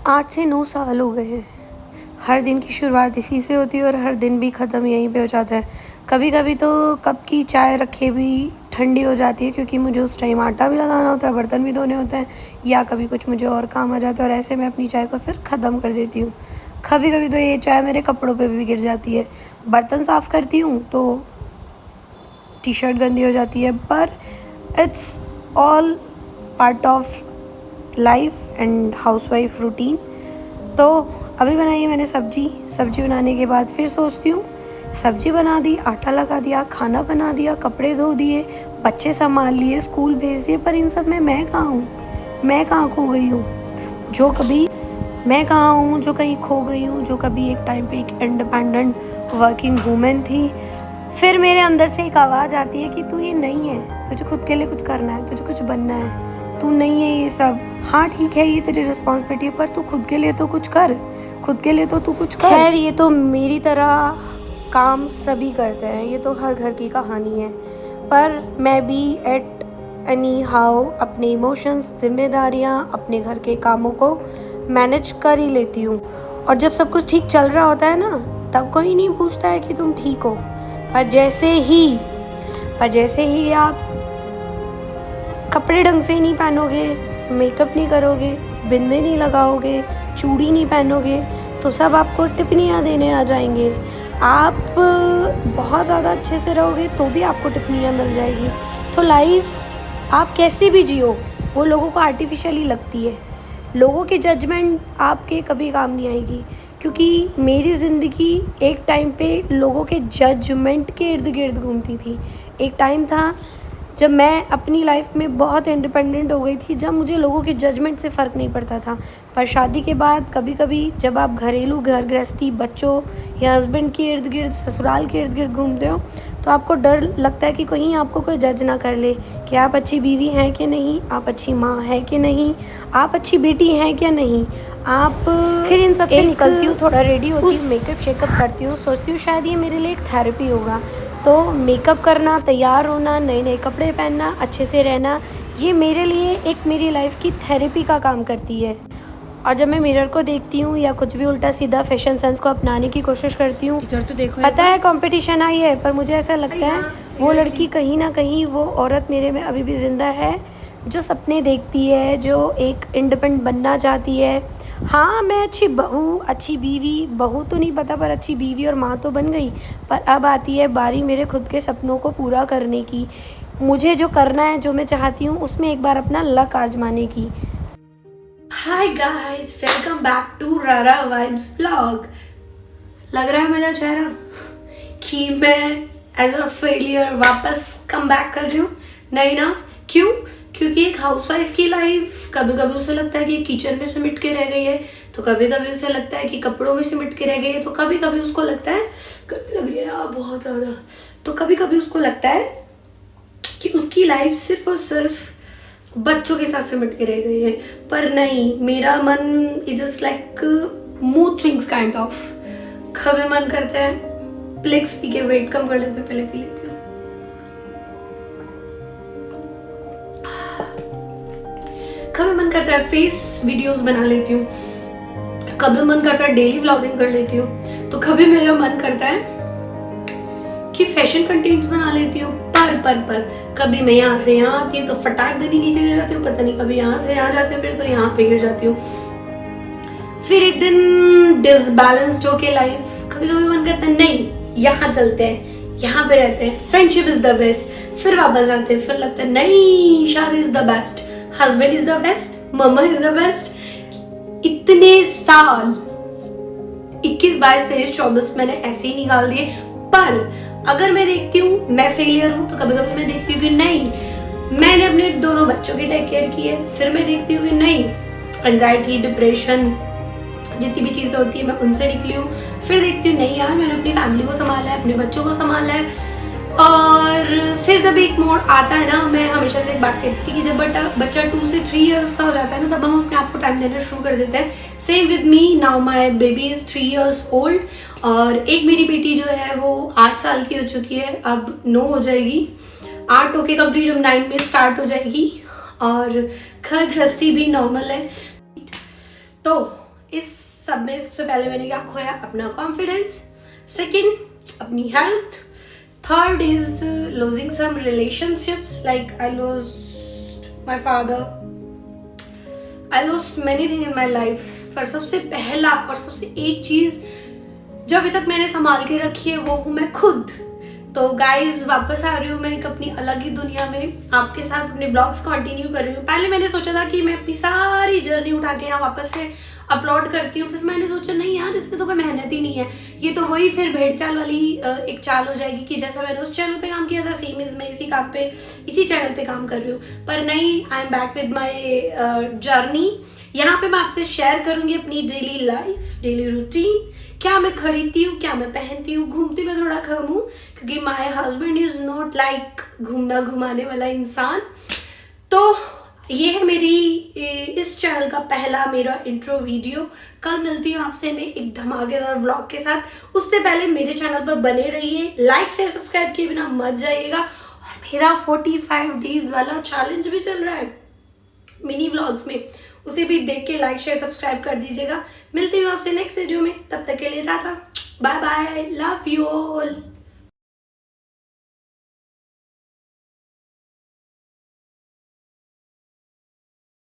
8 से 9 साल हो गए हैं। हर दिन की शुरुआत इसी से होती है और हर दिन भी ख़त्म यहीं पे हो जाता है। कभी कभी तो कप की चाय रखे भी ठंडी हो जाती है, क्योंकि मुझे उस टाइम आटा भी लगाना होता है, बर्तन भी धोने होते हैं, या कभी कुछ मुझे और काम आ जाता है और ऐसे मैं अपनी चाय को फिर ख़त्म कर देती हूँ। कभी कभी तो ये चाय मेरे कपड़ों पे भी गिर जाती है। बर्तन साफ़ करती हूँ तो टी शर्ट गंदी हो जाती है, पर it's all part of life and housewife routine. तो अभी बनाई है मैंने सब्जी बनाने के बाद फिर सोचती हूँ, सब्जी बना दी, आटा लगा दिया, खाना बना दिया, कपड़े धो दिए, बच्चे संभाल लिए, स्कूल भेज दिए, पर इन सब में मैं कहाँ हूँ? मैं कहाँ खो गई हूँ? मैं कहाँ हूँ जो कहीं खो गई हूँ, जो कभी एक टाइम पे एक इंडिपेंडेंट वर्किंग वूमेन थी। फिर मेरे अंदर से एक आवाज़ आती है कि तू ये नहीं है, तुझे खुद के लिए कुछ करना है, तुझे कुछ बनना है, तू नहीं है ये सब। हाँ ठीक है, ये तेरी रिस्पॉन्सिबिलिटी है, पर तू खुद के लिए तो कुछ कर, खुद के लिए तो तू कुछ कर। खैर, ये तो मेरी तरह काम सभी करते हैं, ये तो हर घर की कहानी है, पर मैं भी एट एनी हाउ अपने इमोशंस, जिम्मेदारियाँ, अपने घर के कामों को मैनेज कर ही लेती हूँ। और जब सब कुछ ठीक चल रहा होता है ना, तब कोई नहीं पूछता है कि तुम ठीक हो। पर जैसे ही आप कपड़े ढंग से नहीं पहनोगे, मेकअप नहीं करोगे, बिंदी नहीं लगाओगे, चूड़ी नहीं पहनोगे, तो सब आपको टिप्पणियाँ देने आ जाएंगे। आप बहुत ज़्यादा अच्छे से रहोगे तो भी आपको टिप्पणियाँ मिल जाएगी। तो लाइफ आप कैसे भी जियो, वो लोगों को आर्टिफिशियल ही लगती है। लोगों की जजमेंट आपके कभी काम नहीं आएगी, क्योंकि मेरी ज़िंदगी एक टाइम पे लोगों के जजमेंट के इर्द गिर्द घूमती थी। एक टाइम था जब मैं अपनी लाइफ में बहुत इंडिपेंडेंट हो गई थी, जब मुझे लोगों के जजमेंट से फ़र्क नहीं पड़ता था। पर शादी के बाद कभी कभी जब आप घरेलू घर गृहस्थी, बच्चों या हस्बैंड के इर्द गिर्द, ससुराल के इर्द गिर्द घूमते हो, तो आपको डर लगता है कि कहीं आपको कोई जज ना कर ले कि आप अच्छी बीवी हैं कि नहीं, आप अच्छी माँ हैं कि नहीं, आप अच्छी बेटी हैं कि नहीं। आप फिर इन सब से निकलती हूँ, थोड़ा रेडी होती हूँ, मेकअप शेकअप करती हूँ, सोचती हूँ शायद ये मेरे लिए एक थेरेपी होगा। तो मेकअप करना, तैयार होना, नए नए कपड़े पहनना, अच्छे से रहना, ये मेरे लिए एक मेरी लाइफ की थेरेपी का काम करती है। और जब मैं मिरर को देखती हूँ या कुछ भी उल्टा सीधा फैशन सेंस को अपनाने की कोशिश करती हूँ, तो पता है कंपटीशन आई है, पर मुझे ऐसा लगता है वो लड़की कहीं ना कहीं, वो औरत मेरे में अभी भी ज़िंदा है, जो सपने देखती है, जो एक इंडिपेंडेंट बनना चाहती है। हाँ, मैं अच्छी बहू, अच्छी बीवी, बहू तो नहीं पता, पर अच्छी बीवी और माँ तो बन गई। पर अब आती है बारी मेरे खुद के सपनों को पूरा करने की, मुझे जो करना है, जो मैं चाहती हूँ, उसमें एक बार अपना लक आजमाने की। Hi guys, welcome back to Rara vibes vlog. लग रहा है मेरा चेहरा कि मैं एज अ फेलियर वापस कम बैक कर रही हूँ? नहीं ना। क्यों? क्योंकि एक हाउसवाइफ की लाइफ कभी कभी उसे लगता है कि किचन में सिमट के रह गई है, तो कभी कभी उसे लगता है कि कपड़ों में सिमट के रह गई है, तो कभी कभी उसको लगता है, गर्मी लग रही है यार बहुत ज़्यादा, तो कभी कभी उसको लगता है कि उसकी लाइफ सिर्फ और सिर्फ बच्चों के साथ सिमट के रह गई है। पर नहीं, मेरा मन is just like mood swings kind of. कभी मन करता है प्लेक्स पी के वेट कम कर लेते, पहले पी लेती हूँ। कभी मन करता है फेस वीडियोस बना लेती हूँ, कभी मन करता है डेली व्लॉगिंग कर लेती हूँ, तो कभी मेरा मन करता है कि फैशन कंटेंट्स बना लेती हूँ। पर कभी मैं यहाँ से यहाँ आती हूँ तो फटाक देनी नीचे गिर जाती हूँ, पता नहीं कभी यहाँ से यहाँ जाती हूँ, फिर तो यहाँ पे गिर जाती हूँ। फिर एक दिन डिसबैलेंस्ड होके लाइफ, कभी कभी मन करता है नहीं यहाँ चलते हैं, यहाँ पे रहते हैं, फ्रेंडशिप इज द बेस्ट, फिर वापस आते हैं, फिर लगता है नहीं शादी is the best, husband is the best, mamma is the best. इतने साल 21, 22, 23, 24 मैंने ऐसे ही निकाल दिए। पर अगर मैं देखती हूँ मैं फेलियर हूँ, तो कभी कभी मैं देखती हूँ कि नहीं मैंने अपने दोनों बच्चों की टेक केयर की है। फिर मैं देखती हूँ कि नहीं, एंजाइटी, डिप्रेशन, जितनी भी चीज़ें होती है मैं उनसे निकली हूँ। फिर देखती हूँ नहीं यार, मैंने अपनी फैमिली को संभाला है, अपने बच्चों को संभाला है। और फिर जब एक मोड़ आता है ना, मैं हमेशा से एक बात कहती थी कि जब बच्चा 2 से 3 इयर्स का हो जाता है ना, तब हम अपने आप को टाइम देना शुरू कर देते हैं। Same with me, now my baby is 3 years old, और एक मेरी बेटी जो है वो 8 साल की हो चुकी है, अब 9 हो जाएगी, 8 होके कंप्लीट, अब 9 में स्टार्ट हो जाएगी। और घर गृहस्थी भी नॉर्मल है। तो इस सब में सबसे पहले मैंने क्या खोया? अपना कॉन्फिडेंस, सेकंड अपनी health, third is losing some relationships, like I lost my father, I lost many thing in my life. पर सबसे पहला और सबसे एक चीज जो अभी तक मैंने संभाल के रखी है वो हूँ मैं खुद। तो गाइज वापस आ रही हूँ मैं एक अपनी अलग ही दुनिया में, आपके साथ अपने ब्लॉग्स कंटिन्यू कर रही हूँ। पहले मैंने सोचा था कि मैं अपनी सारी जर्नी उठा के यहाँ वापस से अपलोड करती हूँ, फिर मैंने सोचा नहीं यार, इसमें तो कोई मेहनत ही नहीं है, ये तो वही फिर भेड़ चाल वाली एक चाल हो जाएगी कि जैसा मैंने उस चैनल पे काम किया था सेम इज मैं इसी काम पे इसी चैनल पे काम कर रही हूँ। पर नहीं, I am back with my journey. यहाँ पे मैं आपसे शेयर करूंगी अपनी डेली लाइफ, डेली रूटीन, क्या मैं खरीदती हूँ, क्या मैं पहनती हूँ। घूमती मैं थोड़ा कम हूँ क्योंकि my husband is not like घूमना घुमाने वाला इंसान। तो ये है मेरी इस चैनल का पहला मेरा इंट्रो वीडियो। कल मिलती हूँ आपसे मैं एक धमाकेदार व्लॉग के साथ। उससे पहले मेरे चैनल पर बने रहिए, लाइक शेयर सब्सक्राइब किए बिना मत जाइएगा। और मेरा 45 डेज वाला चैलेंज भी चल रहा है मिनी व्लॉग्स में, उसे भी देख के लाइक शेयर सब्सक्राइब कर दीजिएगा। मिलती हूँ आपसे नेक्स्ट वीडियो में, तब तक के लिए tata bye bye, love you all.